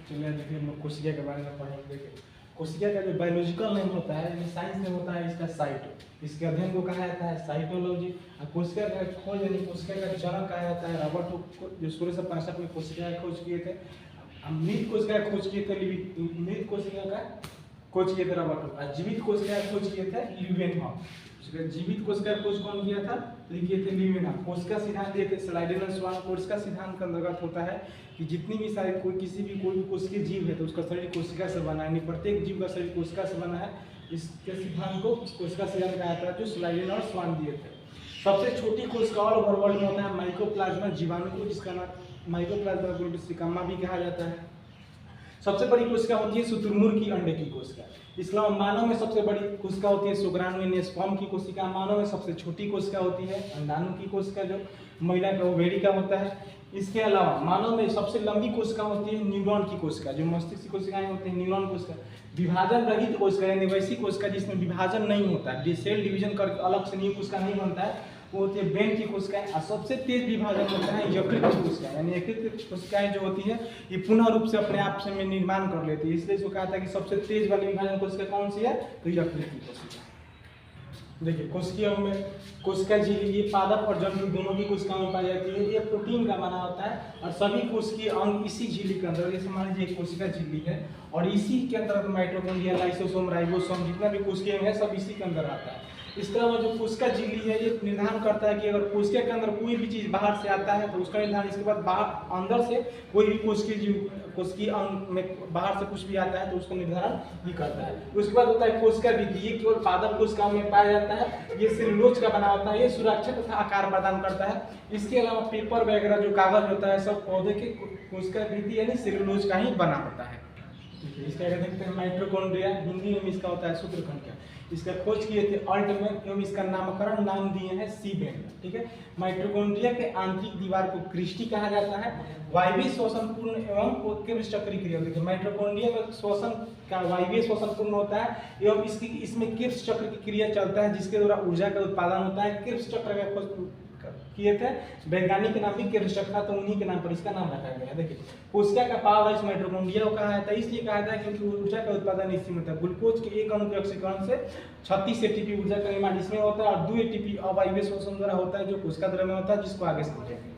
चलिए देखिए हम लोग कोशिका के बारे में पढ़ेंगे। देखिए कोशिका का जो बायोलॉजिकल नेम होता है यानी साइंस में होता है इसका साइटो, इसके अध्ययन को कहा जाता है साइटोलॉजी। और कोशिका का खोज यानी कोशिका का जनक कहा जाता है रॉबर्ट हुक, जो 1665 में कोशिका का खोज किए थे। मृत कोशिका का खोज किए थे मृत कोशिका का खोज किए थे रॉबर्ट हुक, और जीवित कोशिका का खोज किए थे ल्यूवेनहॉफ। जीवित कोशिका का खोज कौन किया था? लिखिए थे ल्यूवेनहॉफ। कोशिका सिद्धांत दिए थे स्लाइडेनर स्वान। कोशिका सिद्धांत का अंतर्गत होता है कि जितनी भी सारे कोई भी कोशिकीय जीव है तो उसका शरीर कोशिका से बना है, यानी प्रत्येक जीव का शरीर कोशिका से बना है। इसके सिद्धांत को कोशिका सिद्धांत कहा जाता है जो स्लाइडेनर स्वान दिए थे। सबसे छोटी कोशिका ऑल ओवर वर्ल्ड में होता है माइकोप्लाज्मा जीवाणु को, जिसका नाम माइकोप्लाज्मा ग्लोबिसिकम्मा भी कहा जाता है। सबसे बड़ी कोशिका होती है शुतुरमुर्ग की अंडे की कोशिका। इसके अलावा मानव में सबसे बड़ी कोशिका होती है शुक्राणु स्पर्म की कोशिका। मानव में सबसे छोटी कोशिका होती है अंडाणु की कोशिका, जो महिला का ओवेरी का होता है। इसके अलावा मानव में सबसे लंबी कोशिका होती है न्यूरॉन की कोशिका, जो मस्तिष्क की कोशिकाएं होती हैं न्यूरॉन कोशिका। विभाजन रहित कोशिका यानी वैसी कोशिका जिसमें विभाजन नहीं होता है, सेल डिवीजन करके अलग से न्यू कोशिका नहीं बनता है, वो होती है ब्रेन की कोशिकाएं। और सबसे तेज विभाजन होता है यकृत की कोशिकाएं, यानी यकृत कोशिकाएं जो होती है ये पुनः रूप से अपने आप से में निर्माण कर लेती है। इसलिए इसको कहा था कि सबसे तेज वाली विभाजन कोशिका कौन सी है? तो यकृत की कोशिका। देखिए कोशिका में कोशिका झिल्ली ये पादप और जंतु दोनों की कोशिकाओं में पाई जाती है। ये प्रोटीन का बना होता है और सभी कोशिकीय अंग इसी झिल्ली के अंदर, जैसे मान लीजिए कोशिका झिल्ली है और इसी के अंदर माइटोकॉन्ड्रिया, लाइसोसोम, राइबोसोम जितना भी कोशिकीय है सब इसी के अंदर आता है। इसके अलावा जो कोशिका झिल्ली है ये निर्धारण करता है कि अगर कोशिका के अंदर कोई भी चीज बाहर से आता है तो उसका निर्धारण, इसके बाद बाहर अंदर से कोई भी कोशिकीय अंग में बाहर से कुछ भी आता है तो उसका निर्धारण ये करता है। उसके बाद होता है कोशिका वृद्धि, ये केवल पादप कोशिकाओं में पाया जाता है। ये सेलुलोज का बना होता है, ये सुरक्षा तथा आकार प्रदान करता है। इसके अलावा पेपर वगैरह जो कागज होता है सब पौधे के कोशिका वृद्धि यानी सेलुलोज का ही बना होता है। इसका क्या देखते हैं माइटोकॉन्ड्रिया, हिंदी में इसका होता है सूत्रकंडिया। इसका खोज किए थे अल्टमैन एवं इसका नामकरण नाम दिए हैं सीबेन। ठीक है, माइटोकॉन्ड्रिया के आंतरिक दीवार को क्रिस्टी कहा जाता है। वायवीय श्वसन पूर्ण एवं किर्श चक्रीय क्रिया। देखिए माइटोकॉन्ड्रिया में श्वसन का वायवीय श्वसन पूर्ण होता है एवं इसमें किर्श चक्र की क्रिया चलता है जिसके द्वारा ऊर्जा का उत्पादन होता है। किर्श चक्र का खोज किए थे वैज्ञानिक के नाम भी किर्श चक्र था, तो उन्हीं के नाम पर इसका नाम रखा गया है। देखिए कोशिका का पावर हाउस माइटोकॉन्ड्रिया को कहा जाता है, इसलिए कहा जाता है क्योंकि ऊर्जा का उत्पादन इसी में होता है। ग्लूकोज के एक अणु के ऑक्सीकरण से 36 एटीपी ऊर्जा का निर्माण इसमें होता है और 2 एटीपी अवायवीय श्वसन द्वारा होता है जो कोशिका द्वारा में होता है, जिसको आगे समझेंगे।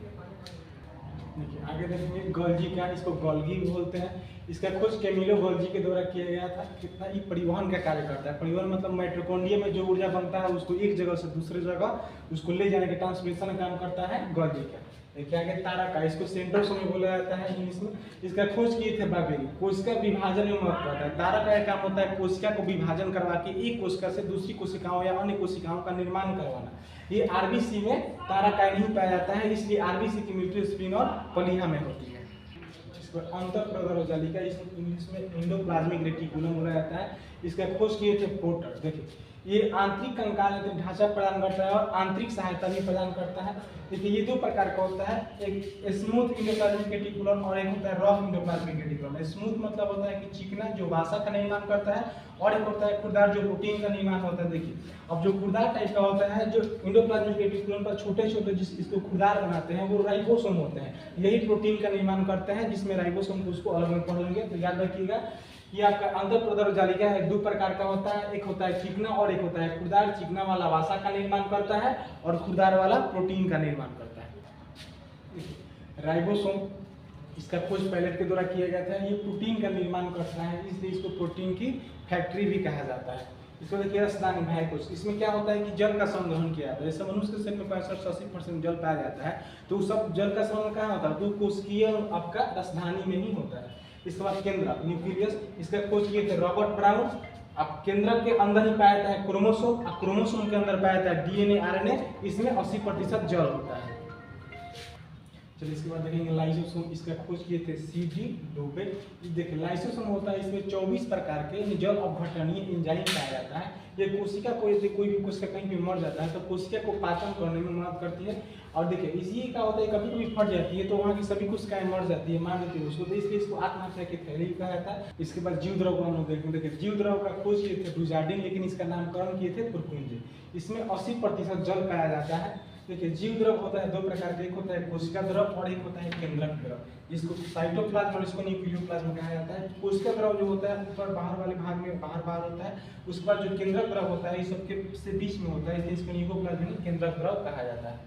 देखिए आगे देखेंगे गोल्गी क्या, इसको गोल्गी बोलते हैं। इसका खोज कैमिलो गोल्गी के द्वारा किया गया था। कितना ये परिवहन का कार्य करता है। परिवहन मतलब माइटोकॉन्ड्रिया में जो ऊर्जा बनता है उसको एक जगह से दूसरे जगह उसको ले जाने के ट्रांसमिशन का काम करता है गोल्गी का। देखिए आगे तारा का, इसको सेंट्रोसोम बोला जाता है इंग्लिश में। इसका खोज किए थे बाबेरी। कोशिका विभाजन में महत्व होता है। तारा का काम होता है कोशिका को विभाजन करवा के एक कोशिका से दूसरी कोशिकाओं या अन्य कोशिकाओं का निर्माण करवाना। ये आरबीसी में तारा का नहीं पाया जाता है, इसलिए आरबीसी की मृत्यु स्प्लिन और प्लीहा में होती है। अंतःप्रदरजालिका इंग्लिश में एंडोप्लाज्मिक रेटिकुलम बोला जाता है। इसका खोज किए थे पोर्टर। देखिए ये आंतरिक कंकाल ढांचा प्रदान करता है और आंतरिक सहायता भी प्रदान करता है। देखिए ये दो प्रकार का होता है, एक स्मूथ इंडोप्लाज्मिक रेटिकुलम और एक होता है रफ इंडोप्लाज्मिक रेटिकुलम। स्मूथ मतलब होता है कि चिकना जो वसा का निर्माण करता है और एक होता है खुरदार जो प्रोटीन का निर्माण होता है। देखिए अब जो खुरदार टाइप का होता है, जो इंडोप्लाज्मिक रेटिकुलम पर छोटे छोटे इसको खुरदार बनाते हैं वो राइबोसोम होते हैं, यही प्रोटीन का निर्माण करते हैं जिसमें राइबोसोम को उसको अलग में पढ़ेंगे तो याद रखिएगा। ये आपका अंतःप्रदरजालिका है, दो प्रकार का होता है, एक होता है चिकना और एक होता है खुरदार। चिकना वाला वसा का निर्माण करता है और खुरदार वाला प्रोटीन का निर्माण करता है। राइबोसोम इसका खोज पैलेट के द्वारा किया गया था। ये प्रोटीन का निर्माण करता है, इसलिए इसको प्रोटीन की फैक्ट्री भी कहा जाता है। इसको देखिए रसदानी भाइकोश, इसमें क्या होता है कि जल का संग्रहण किया जाता है। जैसे मनुष्य के शरीर में 65 से 80% जल पाया जाता है, तो सब जल का संग्रहण कहाँ होता है? तो कोशिकीय आपका रसधानी में ही होता है। इसके बाद केंद्र न्यूक्लियस, इसका खोज किए थे रॉबर्ट ब्राउन। अब केंद्र के अंदर ही पाया जाता है क्रोमोसोम, और क्रोमोसोम के अंदर पाया जाता है डीएनए आरएनए, इसमें 80% जल होता है। चलिए इसके बाद देखेंगे लाइसोसोम। इसका खोज किए थे सीडी डोबे। देखिए लाइसोसोम होता है, इसमें 24 प्रकार के जल अपघटनीय एंजाइम पाया जाता है। ये कोशिका को यदि कोई भी कोशिका कहीं भी मर जाता है तो कोशिका को पाचन करने में मदद करती है। और देखिए इसी का होता है कभी कभी फट जाती है तो वहाँ की सभी कोशिकाएं मर जाती है, मार देती है उसको, तो इसलिए इसको आत्महत्या की थैली कहा जाता है। इसके बाद जीव द्रव को हम लोग देखेंगे। देखिए जीव द्रव का खोज किए थे डुजार्डिन, लेकिन इसका नामकरण किए थे पुरकुंजे। इसमें 80% जल पाया जाता है। देखिए जीव द्रव होता है दो प्रकार का, एक होता है कोशिका द्रव और एक होता है केंद्रक द्रव, जिसको साइटोप्लाज्म और इसको न्यूक्लियोप्लाज्म कहा जाता है। कोशिका द्रव जो होता है ऊपर बाहर वाले भाग में बाहर होता है, उसके बाद जो केंद्रक द्रव होता है ये सबके से बीच में होता है, इसलिए इसको न्यूक्लियोप्लाज्म केंद्रक द्रव कहा जाता है।